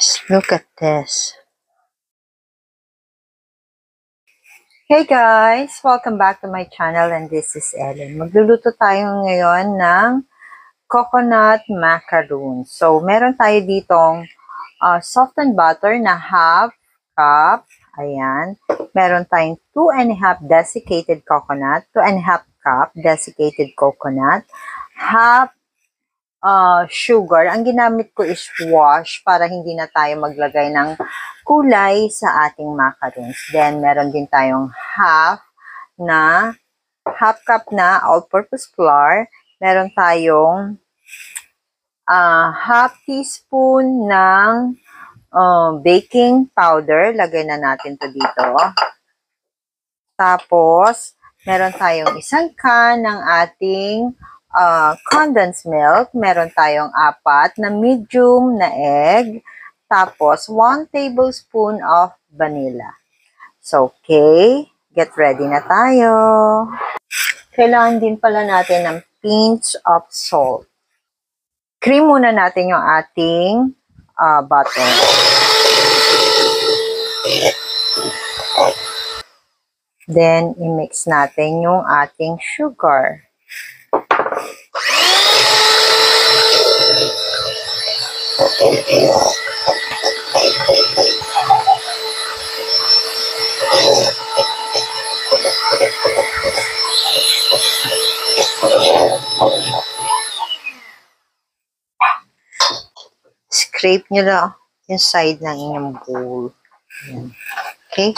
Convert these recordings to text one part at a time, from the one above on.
Guys, look at this. Hey guys! Welcome back to my channel and this is Ellen. Magluluto tayo ngayon ng coconut macaroons. So, meron tayo ditong softened butter na half cup. Ayan. Meron tayong 2.5 desiccated coconut, 2.5 cup desiccated coconut, half sugar. Ang ginamit ko is wash para hindi na tayo maglagay ng kulay sa ating macaroons. Then, meron din tayong half cup na all-purpose flour. Meron tayong half teaspoon ng baking powder. Lagay na natin to dito. Tapos, meron tayong isang can ng ating condensed milk. Meron tayong 4 na medium na egg. Tapos, 1 tablespoon of vanilla. So, okay. Get ready na tayo. Kailangan din pala natin ng pinch of salt. Cream muna natin yung ating butter. Then, i-mix natin yung ating sugar. Scrape nyo lang yung side ng inyong bowl. Ayan. Okay?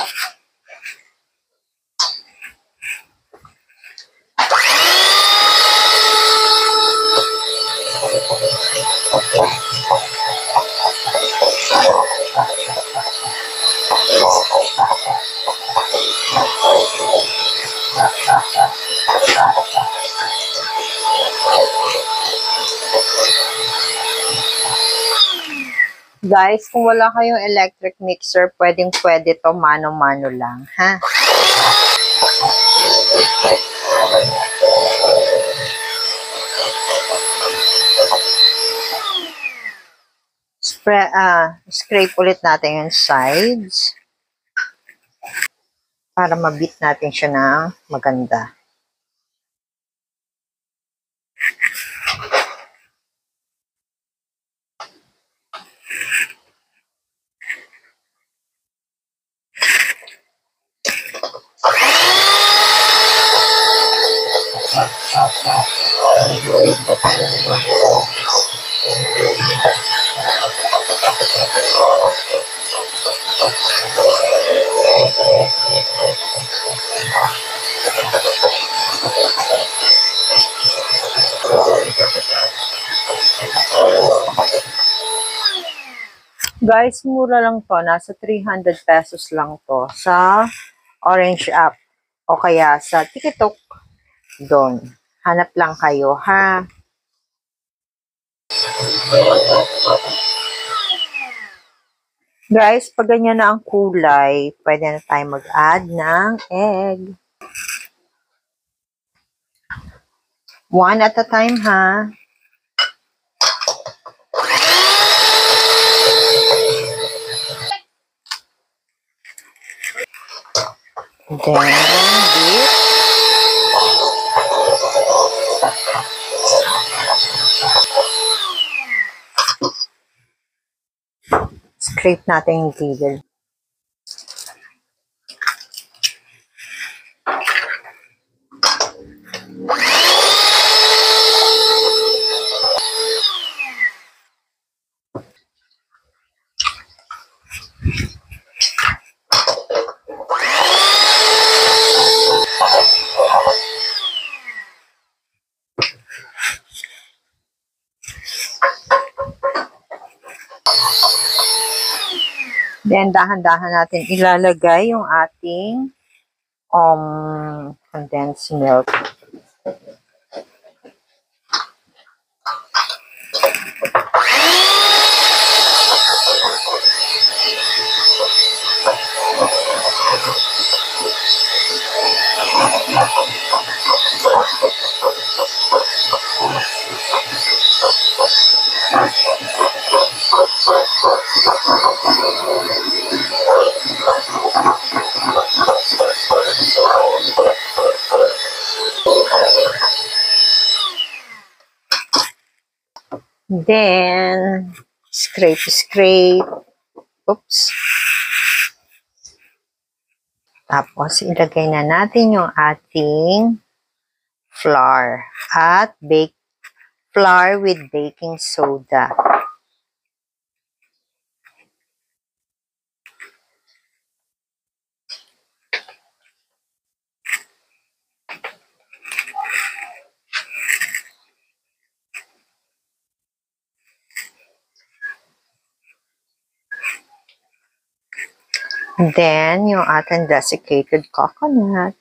Guys, kung wala kayong electric mixer, pwedeng-pwede to mano-mano lang, ha? Scrape ulit natin yung sides para mabit natin siya ng maganda. Guys, mura lang to. Nasa 300 pesos lang to sa Orange app o kaya sa TikTok. Doon. Hanap lang kayo, ha? Guys, pag ganyan na ang kulay, pwede na tayo mag-add ng egg. 1 at a time, ha? Then, beat. Scrape natin yung gilid. Then, dahan-dahan natin ilalagay yung ating condensed milk. Then, scrape. Oops. Tapos, ilagay na natin yung ating flour at bake flour with baking soda. Then, yung ating desiccated coconut.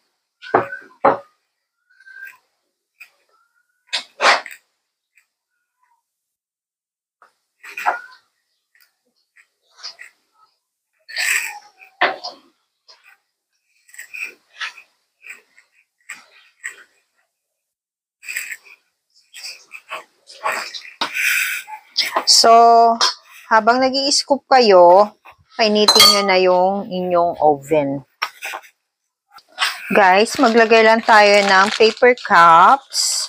So, habang nag-i-scoop kayo, painitin nyo na yung inyong oven. Guys, maglagay lang tayo ng paper cups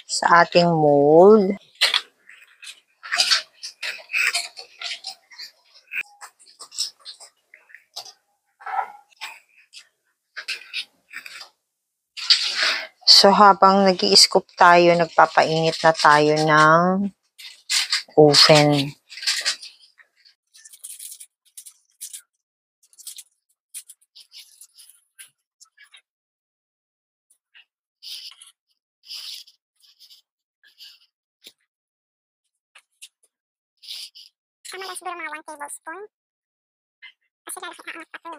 sa ating mold. So, habang nag-i-scoop tayo, nagpapainit na tayo ng oven. Tama lang siguro mga 1 tablespoon. Kasi lalo haangat pa to.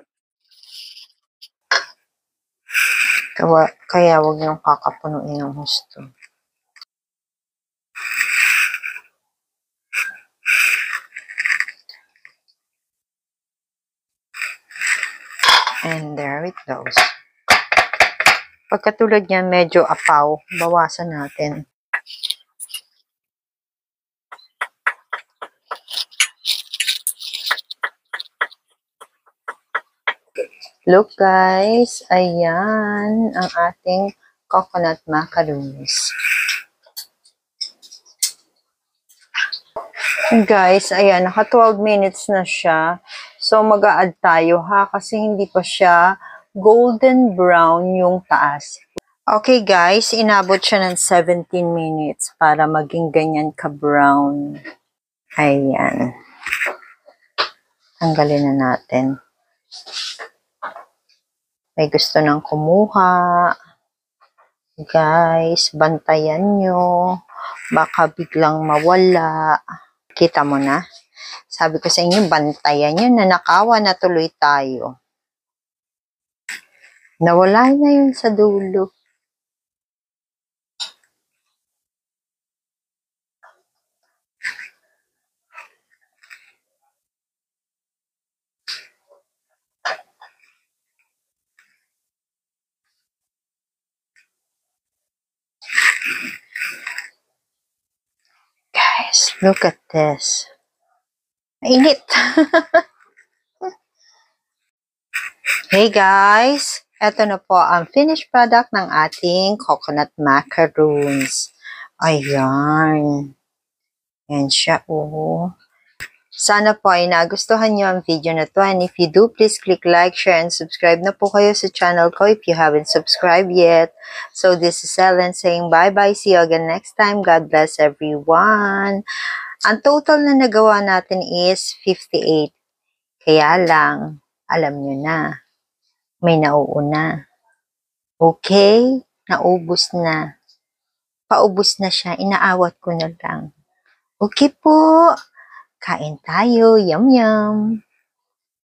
Kaya wag niyong kakapunuin ng husto. And there it goes. Pagkatulad niyan, medyo apaw. Bawasan natin. Look guys, ayan ang ating coconut macaroons. Guys, ayan, naka 12 minutes na siya. So, mag-a-add tayo ha, kasi hindi pa siya golden brown yung taas. Okay guys, inabot siya ng 17 minutes para maging ganyan ka-brown. Ayan. Tanggalin na natin. May gusto nang kumuha. Guys, bantayan nyo. Baka biglang mawala. Kita mo na? Sabi ko sa inyo, bantayan nyo. Nanakawa na tuloy tayo. Nawala na yun sa dulo. Guys, look at this. Mainit. Hey guys, eto na po ang finished product ng ating coconut macaroons. Ayan. Yan siya, oh. Sana po ay nagustuhan nyo ang video na to. And if you do, please click like, share, and subscribe na po kayo sa channel ko if you haven't subscribed yet. So this is Ellen saying bye-bye. See you again next time. God bless everyone. Ang total na nagawa natin is 58. Kaya lang, alam nyo na, may nauuna. Okay? Naubos na. Paubos na siya. Inaawat ko na lang. Okay po. Kain tayo. Yum yum.